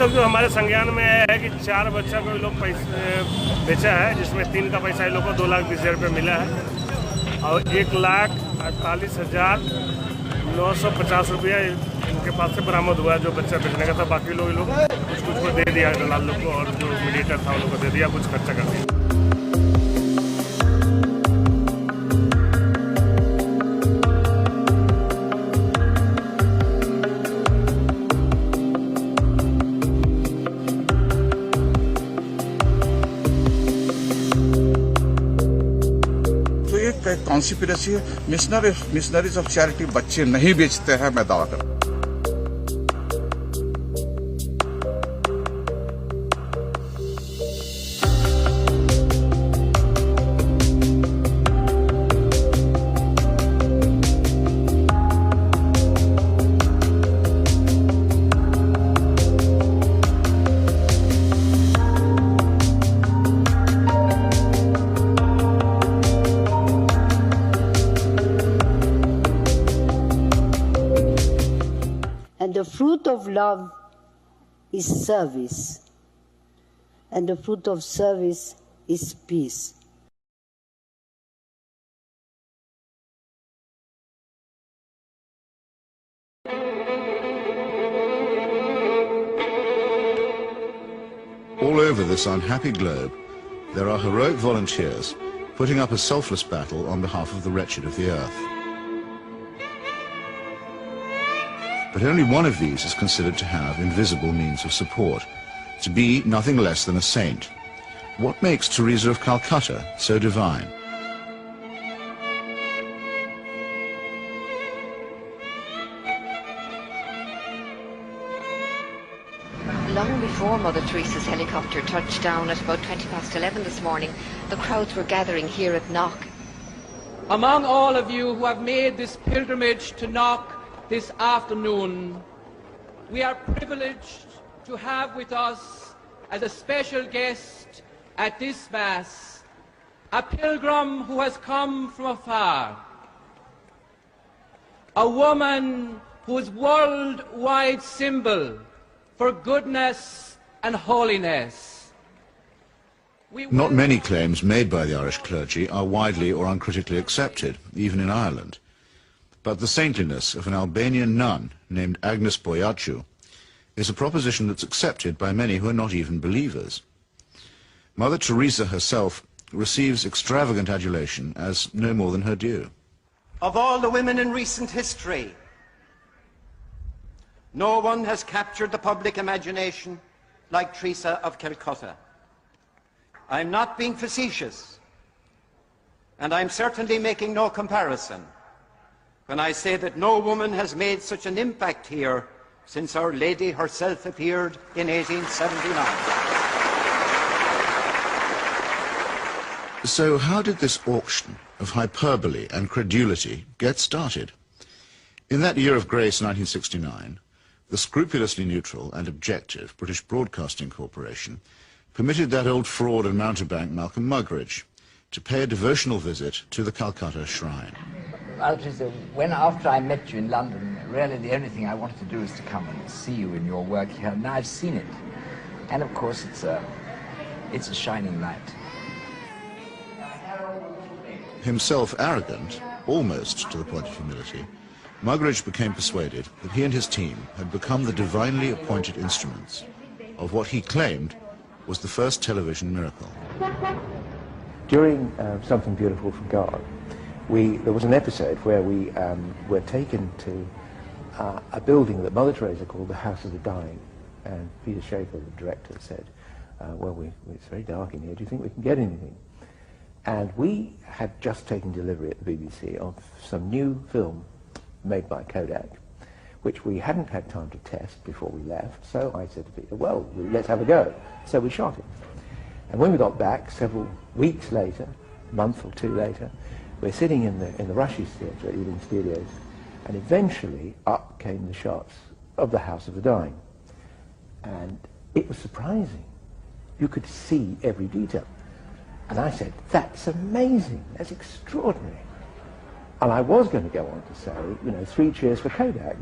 तक जो हमारे संज्ञान में है कि 4 बच्चा को लोग पैसे बेचा है, जिसमें 3 का पैसा इन लोग को 2,20,000 रुपये मिला है और 1,48,950 रुपया इनके पास से बरामद हुआ है जो बच्चा बेचने का था। बाकी लोग कुछ को दे दिया दलाल लोग को, और जो मीडिएटर था उन लोग को दे दिया, कुछ खर्चा कर दिया। कॉन्स्पिरेसी है। मिशनरीज ऑफ चैरिटी बच्चे नहीं बेचते हैं, मैं दावा करता हूं। And the fruit of love is service, and the fruit of service is peace. All over this unhappy globe, there are heroic volunteers putting up a selfless battle on behalf of the wretched of the earth. But only one of these is considered to have invisible means of support, to be nothing less than a saint. What makes Tereza of Calcutta so divine? Long before Mother Teresa's helicopter touched down at about 11:20 this morning, the crowds were gathering here at Knock. Among all of you who have made this pilgrimage to Knock this afternoon, we are privileged to have with us as a special guest at this Mass a pilgrim who has come from afar, a woman whose worldwide symbol for goodness and holiness. Not many claims made by the Irish clergy are widely or uncritically accepted, even in Ireland. But the saintliness of an Albanian nun named Agnes Boyaciu is a proposition that's accepted by many who are not even believers. Mother Teresa herself receives extravagant adulation as no more than her due. Of all the women in recent history, no one has captured the public imagination like Teresa of Calcutta. I'm not being facetious, and I'm certainly making no comparison when I say that no woman has made such an impact here since Our Lady herself appeared in 1879. So how did this auction of hyperbole and credulity get started? In that year of grace, 1969, the scrupulously neutral and objective British Broadcasting Corporation permitted that old fraud and mountebank Malcolm Muggeridge to pay a devotional visit to the Calcutta Shrine. Well, Teresa, after I met you in London, really the only thing I wanted to do is to come and see you in your work here. Now I've seen it, and of course it's a shining light. Himself arrogant, almost to the point of humility, Muggeridge became persuaded that he and his team had become the divinely appointed instruments of what he claimed was the first television miracle. During Something Beautiful from God, there was an episode where we were taken to a building that Mother Teresa called the House of the Dying, and Peter Schaefer, the director, said, it's very dark in here, do you think we can get anything? And we had just taken delivery at the BBC of some new film made by Kodak, which we hadn't had time to test before we left, so I said to Peter, well, let's have a go. So we shot it. And when we got back, several weeks later, a month or two later, we're sitting in the Rushes Theatre at Ealing Studios, and eventually up came the shots of the House of the Dying. And it was surprising. You could see every detail. And I said, that's amazing, that's extraordinary. And I was going to go on to say, you know, 3 cheers for Kodak.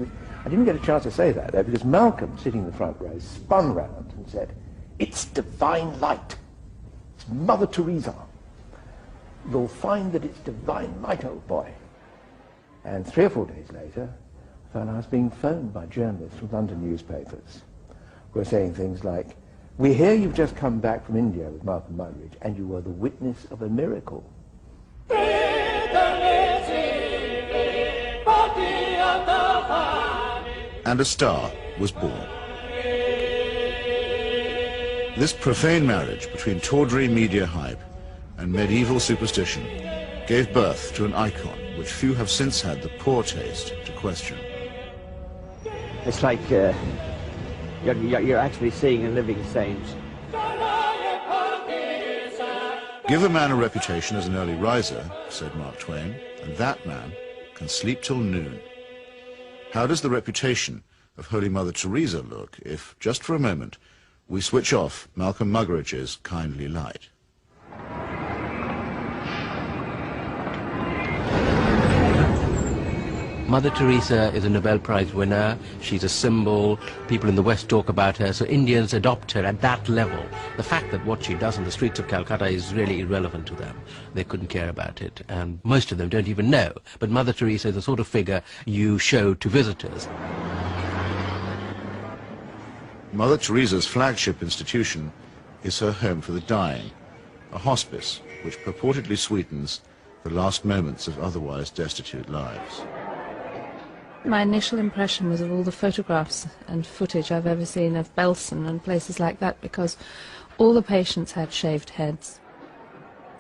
I didn't get a chance to say that, though, because Malcolm, sitting in the front row, spun round and said, "It's divine light. It's Mother Teresa. You'll find that it's divine light, old boy." And 3 or 4 days later, I found I was being phoned by journalists from London newspapers who were saying things like, "We hear you've just come back from India with Malcolm Muggeridge, and you were the witness of a miracle." And a star was born. This profane marriage between tawdry media hype and medieval superstition gave birth to an icon which few have since had the poor taste to question. It's like you're actually seeing a living saint. Give a man a reputation as an early riser, said Mark Twain, and that man can sleep till noon. How does the reputation of Holy Mother Teresa look if, just for a moment, we switch off Malcolm Muggeridge's kindly light? Mother Teresa is a Nobel Prize winner. She's a symbol. People in the West talk about her, so Indians adopt her at that level. The fact that what she does on the streets of Calcutta is really irrelevant to them. They couldn't care about it, and most of them don't even know. But Mother Teresa is the sort of figure you show to visitors. Mother Teresa's flagship institution is her home for the dying, a hospice which purportedly sweetens the last moments of otherwise destitute lives. My initial impression was of all the photographs and footage I've ever seen of Belsen and places like that, because all the patients had shaved heads.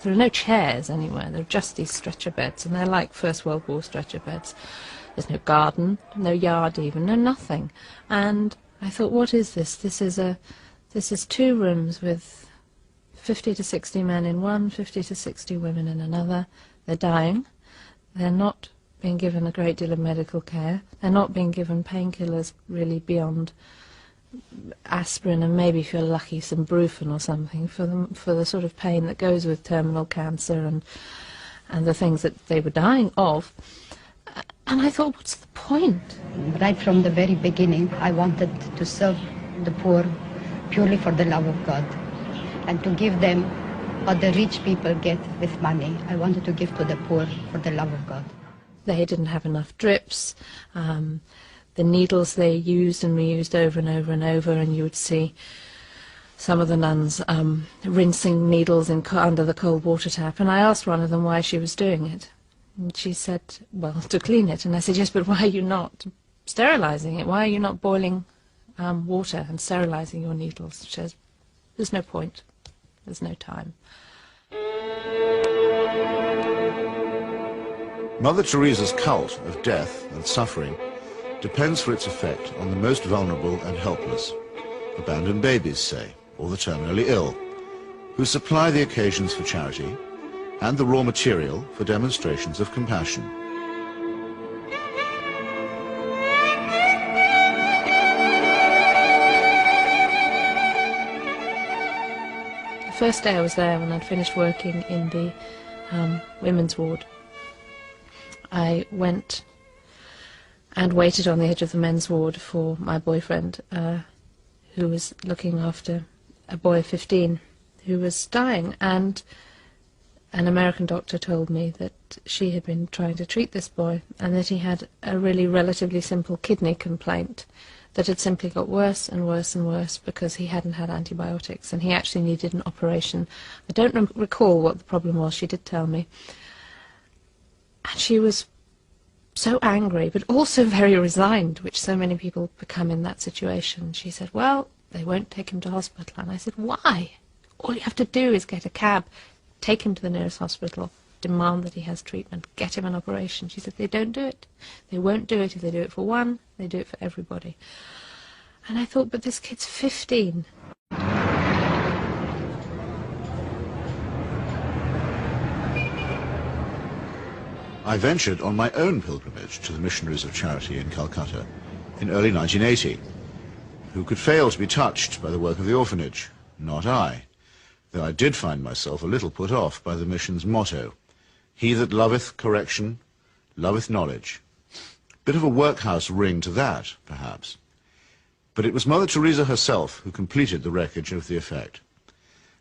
There are no chairs anywhere, there are just these stretcher beds, and they're like First World War stretcher beds. There's no garden, no yard even, no nothing. And I thought, what is this? This is 2 rooms with 50 to 60 men in one, 50 to 60 women in another. They're dying. They're not being given a great deal of medical care. They're not being given painkillers really beyond aspirin and maybe, if you're lucky, some Brufen or something for the sort of pain that goes with terminal cancer and the things that they were dying of. And I thought, what's the point? Right from the very beginning, I wanted to serve the poor purely for the love of God and to give them what the rich people get with money. I wanted to give to the poor for the love of God. They didn't have enough drips. The needles they used and reused over and over and over, and you would see some of the nuns rinsing needles under the cold water tap. And I asked one of them why she was doing it. And she said, well, to clean it. And I said, yes, but why are you not sterilizing it? Why are you not boiling water and sterilizing your needles? She says, there's no point. There's no time. Mother Teresa's cult of death and suffering depends for its effect on the most vulnerable and helpless, abandoned babies, say, or the terminally ill, who supply the occasions for charity and the raw material for demonstrations of compassion. The first day I was there, when I'd finished working in the women's ward, I went and waited on the edge of the men's ward for my boyfriend, who was looking after a boy of 15 who was dying, and an American doctor told me that she had been trying to treat this boy and that he had a really relatively simple kidney complaint that had simply got worse and worse and worse because he hadn't had antibiotics, and he actually needed an operation. I don't recall what the problem was. She did tell me. And she was so angry, but also very resigned, which so many people become in that situation. She said, well, they won't take him to hospital. And I said, why? All you have to do is get a cab, take him to the nearest hospital, demand that he has treatment, get him an operation. She said, they don't do it. They won't do it. If they do it for one, they do it for everybody. And I thought, but this kid's 15. I ventured on my own pilgrimage to the missionaries of charity in Calcutta in early 1980. Who could fail to be touched by the work of the orphanage? Not I, though I did find myself a little put off by the mission's motto, "He that loveth correction, loveth knowledge. Bit of a workhouse ring to that, perhaps. But it was Mother Teresa herself who completed the wreckage of the effect.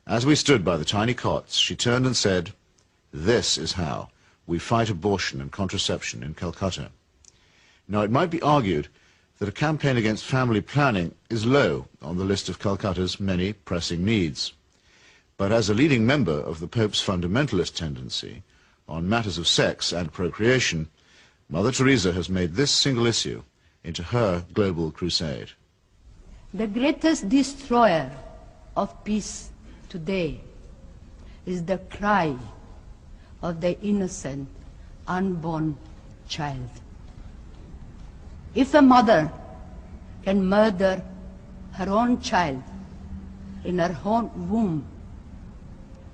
As we stood by the tiny cots, she turned and said, "This is how we fight abortion and contraception in Calcutta." Now, it might be argued that a campaign against family planning is low on the list of Calcutta's many pressing needs. But as a leading member of the Pope's fundamentalist tendency on matters of sex and procreation, Mother Teresa has made this single issue into her global crusade. The greatest destroyer of peace today is the cry of the innocent, unborn child. If a mother can murder her own child in her own womb,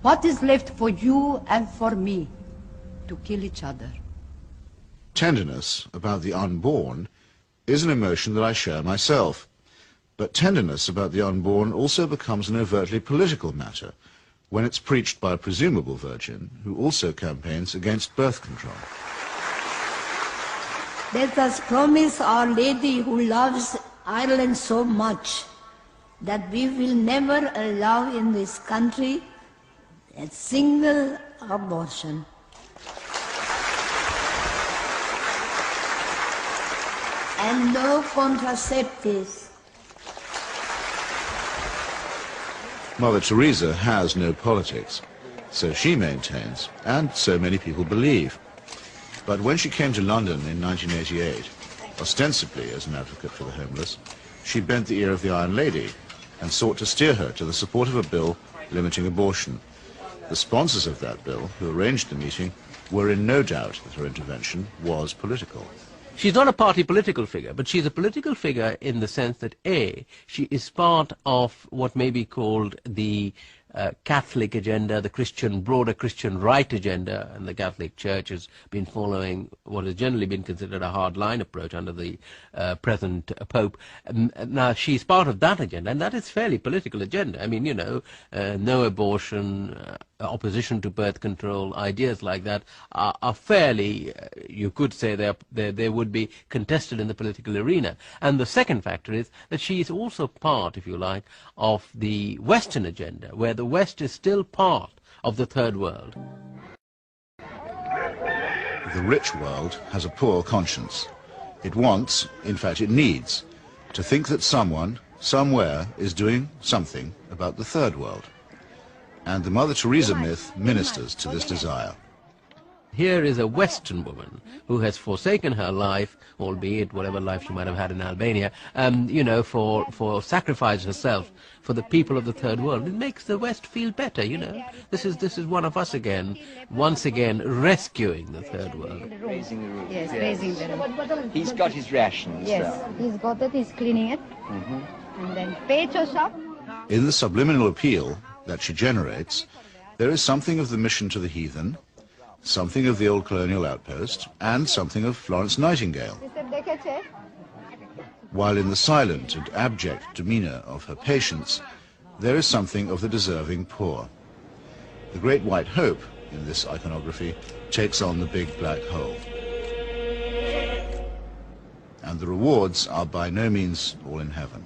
what is left for you and for me to kill each other? Tenderness about the unborn is an emotion that I share myself. But tenderness about the unborn also becomes an overtly political matter when it's preached by a presumable virgin who also campaigns against birth control. Let us promise Our Lady, who loves Ireland so much, that we will never allow in this country a single abortion. And no contraceptives. Mother Teresa has no politics, so she maintains, and so many people believe. But when she came to London in 1988, ostensibly as an advocate for the homeless, she bent the ear of the Iron Lady and sought to steer her to the support of a bill limiting abortion. The sponsors of that bill, who arranged the meeting, were in no doubt that her intervention was political. She's not a party political figure, but she's a political figure in the sense that, A, she is part of what may be called the Catholic agenda, the broader Christian right agenda, and the Catholic Church has been following what has generally been considered a hard-line approach under the present Pope. Now, she's part of that agenda, and that is fairly political agenda. I mean, you know, no abortion, opposition to birth control, ideas like that are fairly, you could say they would be contested in the political arena. And the second factor is that she is also part, if you like, of the Western agenda, where the West is still part of the third world. The rich world has a poor conscience. It wants, in fact it needs, to think that someone, somewhere, is doing something about the third world. And the Mother Teresa myth ministers to this desire. Here is a Western woman who has forsaken her life, albeit whatever life she might have had in Albania, you know, for sacrifice herself for the people of the third world. It makes the West feel better, you know. This is one of us again, once again rescuing the third world. Raising the roof. Yes, raising the roof. He's got his rations. Yes, he's got it, he's cleaning it. And then pecho shop. In the subliminal appeal that she generates, there is something of the mission to the heathen, something of the old colonial outpost, and something of Florence Nightingale. While in the silent and abject demeanour of her patients, there is something of the deserving poor. The Great White Hope, in this iconography, takes on the big black hole. And the rewards are by no means all in heaven.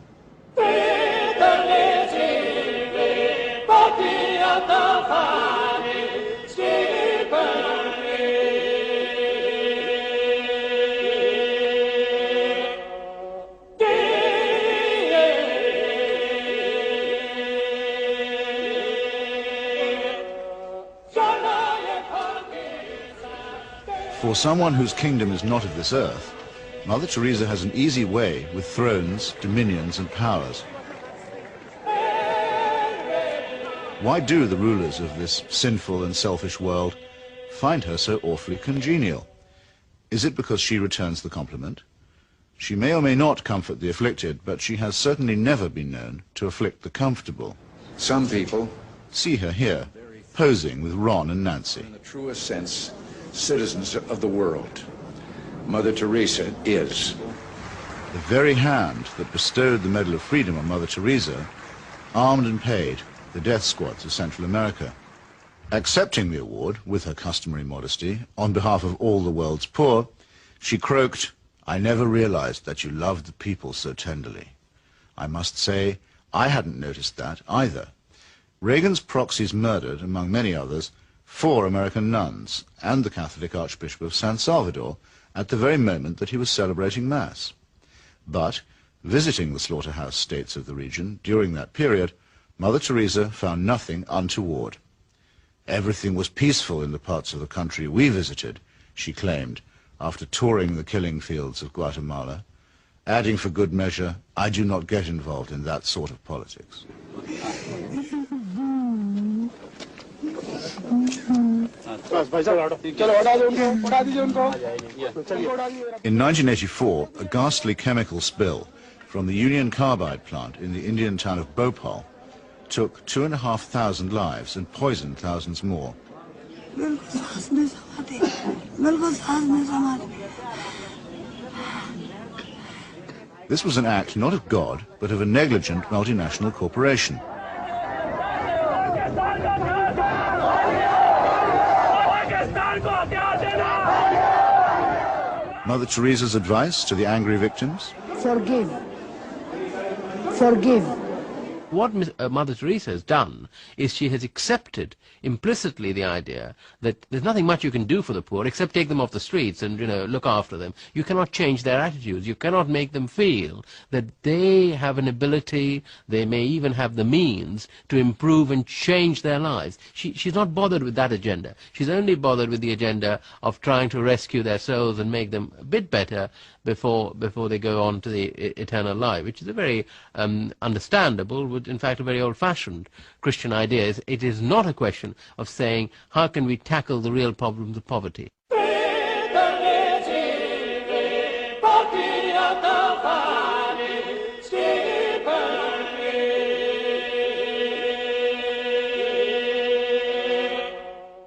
For someone whose kingdom is not of this earth, Mother Teresa has an easy way with thrones, dominions, and powers. Why do the rulers of this sinful and selfish world find her so awfully congenial? Is it because she returns the compliment? She may or may not comfort the afflicted, but she has certainly never been known to afflict the comfortable. Some people, see her here, posing with Ron and Nancy. in the truest sense, citizens of the world. Mother Teresa is. The very hand that bestowed the Medal of Freedom on Mother Teresa armed and paid the death squads of Central America. Accepting the award, with her customary modesty, on behalf of all the world's poor, she croaked, "I never realized that you loved the people so tenderly." I must say, I hadn't noticed that either. Reagan's proxies murdered, among many others, 4 American nuns and the Catholic Archbishop of San Salvador at the very moment that he was celebrating Mass. But, visiting the slaughterhouse states of the region during that period, Mother Teresa found nothing untoward. Everything was peaceful in the parts of the country we visited, she claimed, after touring the killing fields of Guatemala, adding for good measure, "I do not get involved in that sort of politics." In 1984, a ghastly chemical spill from the Union Carbide plant in the Indian town of Bhopal took 2,500 lives and poisoned thousands more. This was an act not of God, but of a negligent multinational corporation. Mother Teresa's advice to the angry victims? Forgive. Forgive. What Mother Teresa has done is she has accepted implicitly the idea that there's nothing much you can do for the poor except take them off the streets and, look after them. You cannot change their attitudes. You cannot make them feel that they have an ability, they may even have the means to improve and change their lives. She's not bothered with that agenda. She's only bothered with the agenda of trying to rescue their souls and make them a bit better before they go on to the eternal life, which is a very understandable, in fact a very old-fashioned Christian idea. It is not a question of saying, how can we tackle the real problems of poverty?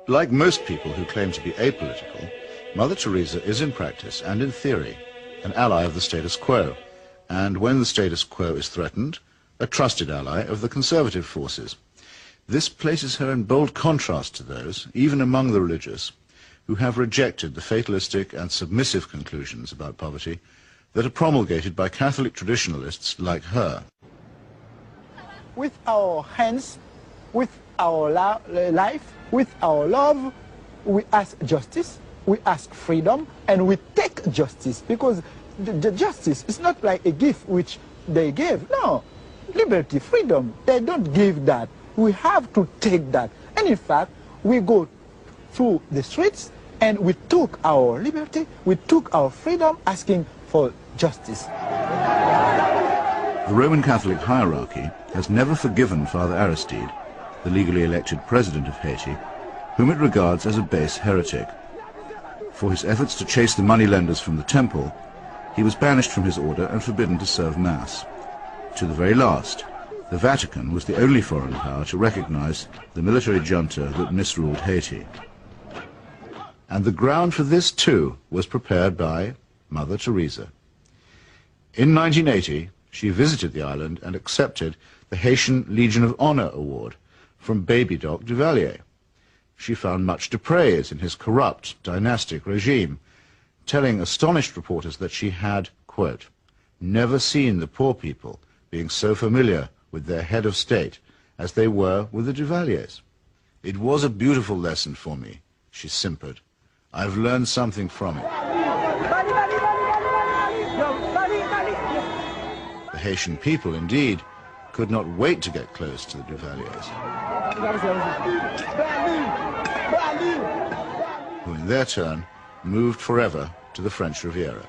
Like most people who claim to be apolitical, Mother Teresa is in practice and in theory an ally of the status quo, and when the status quo is threatened, a trusted ally of the conservative forces. This places her in bold contrast to those, even among the religious, who have rejected the fatalistic and submissive conclusions about poverty that are promulgated by Catholic traditionalists like her. With our hands, with our life, with our love, we ask justice, we ask freedom, and we take justice, because the justice is not like a gift which they gave. No, liberty, freedom, they don't give that. We have to take that. And in fact, we go through the streets and we took our liberty, we took our freedom, asking for justice. The Roman Catholic hierarchy has never forgiven Father Aristide, the legally elected president of Haiti, whom it regards as a base heretic. For his efforts to chase the moneylenders from the temple, he was banished from his order and forbidden to serve Mass. To the very last, the Vatican was the only foreign power to recognize the military junta that misruled Haiti. And the ground for this, too, was prepared by Mother Teresa. In 1980, she visited the island and accepted the Haitian Legion of Honor Award from Baby Doc Duvalier. She found much to praise in his corrupt, dynastic regime, telling astonished reporters that she had, quote, never seen the poor people being so familiar with their head of state as they were with the Duvaliers. It was a beautiful lesson for me, she simpered. I've learned something from it. The Haitian people, indeed, could not wait to get close to the Duvaliers, who in their turn moved forever to the French Riviera.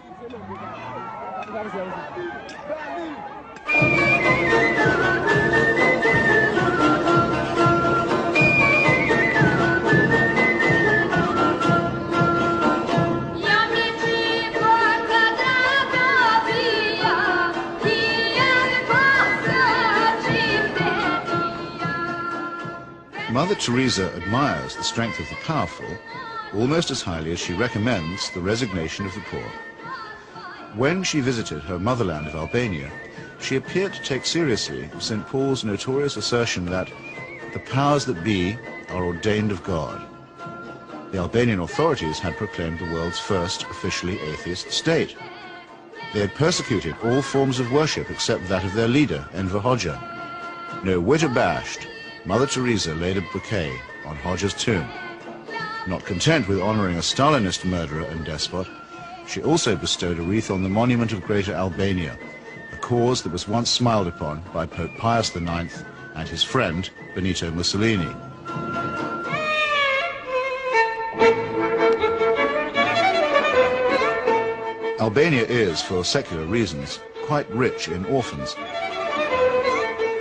Mother Teresa admires the strength of the powerful almost as highly as she recommends the resignation of the poor. When she visited her motherland of Albania, she appeared to take seriously St. Paul's notorious assertion that the powers that be are ordained of God. The Albanian authorities had proclaimed the world's first officially atheist state. They had persecuted all forms of worship except that of their leader, Enver Hoxha. No whit abashed, Mother Teresa laid a bouquet on Hoxha's tomb. Not content with honoring a Stalinist murderer and despot, she also bestowed a wreath on the monument of Greater Albania, a cause that was once smiled upon by Pope Pius IX and his friend, Benito Mussolini. Albania is, for secular reasons, quite rich in orphans.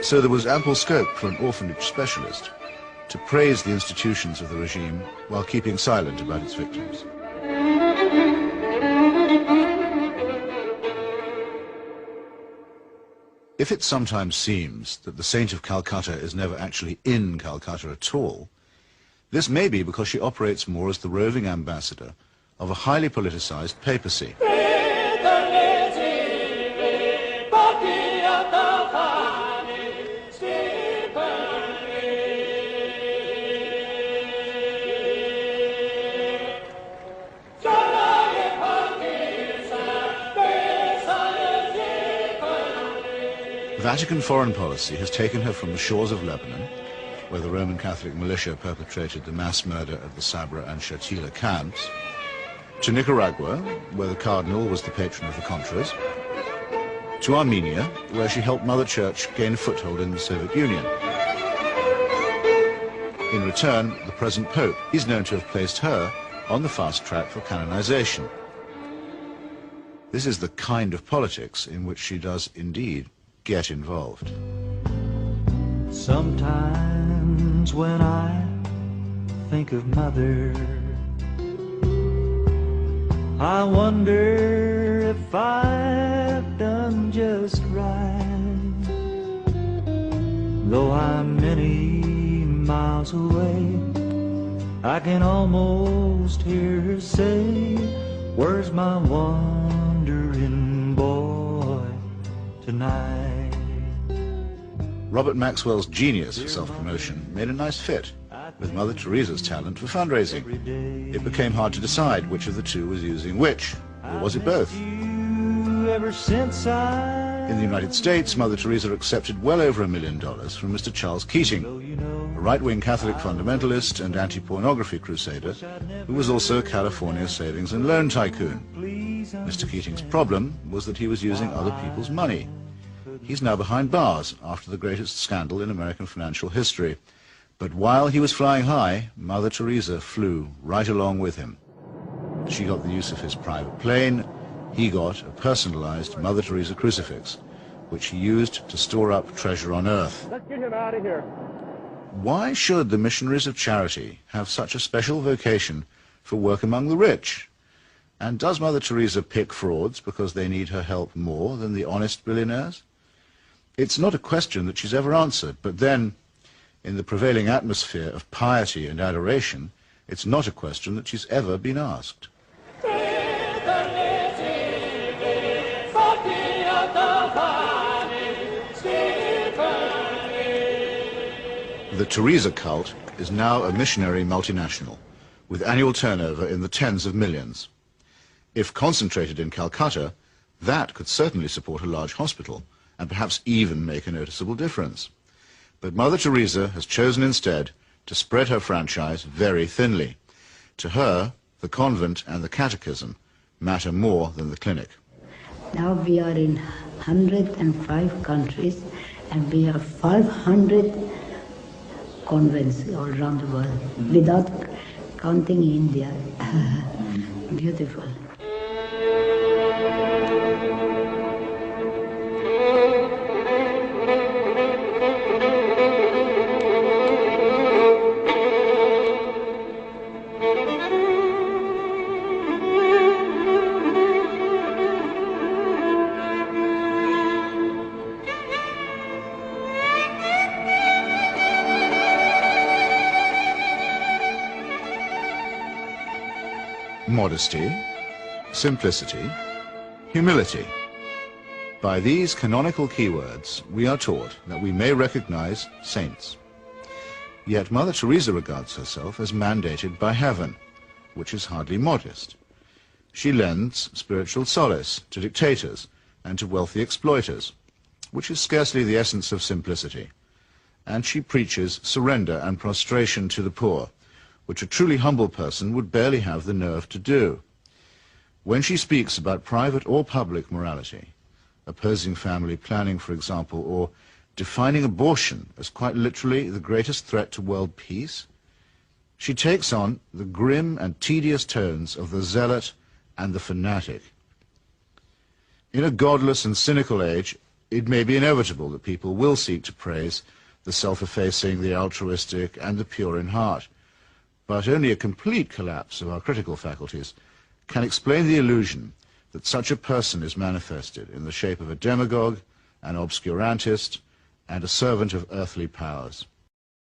So there was ample scope for an orphanage specialist to praise the institutions of the regime while keeping silent about its victims. If it sometimes seems that the Saint of Calcutta is never actually in Calcutta at all, this may be because she operates more as the roving ambassador of a highly politicized papacy. Vatican foreign policy has taken her from the shores of Lebanon, where the Roman Catholic militia perpetrated the mass murder of the Sabra and Shatila camps, to Nicaragua, where the Cardinal was the patron of the Contras, to Armenia, where she helped Mother Church gain a foothold in the Soviet Union. In return, the present Pope is known to have placed her on the fast track for canonization. This is the kind of politics in which she does indeed get involved. Sometimes when I think of Mother, I wonder if I've done just right. Though I'm many miles away, I can almost hear her say, "Where's my wandering boy tonight?" Robert Maxwell's genius for self-promotion made a nice fit with Mother Teresa's talent for fundraising. It became hard to decide which of the two was using which, or was it both? In the United States, Mother Teresa accepted well over $1 million from Mr. Charles Keating, a right-wing Catholic fundamentalist and anti-pornography crusader who was also a California savings and loan tycoon. Mr. Keating's problem was that he was using other people's money. He's now behind bars after the greatest scandal in American financial history. But while he was flying high, Mother Teresa flew right along with him. She got the use of his private plane. He got a personalized Mother Teresa crucifix, which he used to store up treasure on earth. Let's get him out of here. Why should the missionaries of charity have such a special vocation for work among the rich? And does Mother Teresa pick frauds because they need her help more than the honest billionaires? It's not a question that she's ever answered, but then, in the prevailing atmosphere of piety and adoration, it's not a question that she's ever been asked. The Teresa cult is now a missionary multinational, with annual turnover in the tens of millions. If concentrated in Calcutta, that could certainly support a large hospital, and perhaps even make a noticeable difference. But Mother Teresa has chosen instead to spread her franchise very thinly. To her, the convent and the catechism matter more than the clinic. Now we are in 105 countries and we have 500 convents all around the world, without counting India. Beautiful. Modesty, simplicity, humility. By these canonical keywords, we are taught that we may recognize saints. Yet Mother Teresa regards herself as mandated by heaven, which is hardly modest. She lends spiritual solace to dictators and to wealthy exploiters, which is scarcely the essence of simplicity. And she preaches surrender and prostration to the poor, which a truly humble person would barely have the nerve to do. When she speaks about private or public morality, opposing family planning, for example, or defining abortion as quite literally the greatest threat to world peace, she takes on the grim and tedious tones of the zealot and the fanatic. In a godless and cynical age, it may be inevitable that people will seek to praise the self-effacing, the altruistic, and the pure in heart. But only a complete collapse of our critical faculties can explain the illusion that such a person is manifested in the shape of a demagogue, an obscurantist, and a servant of earthly powers.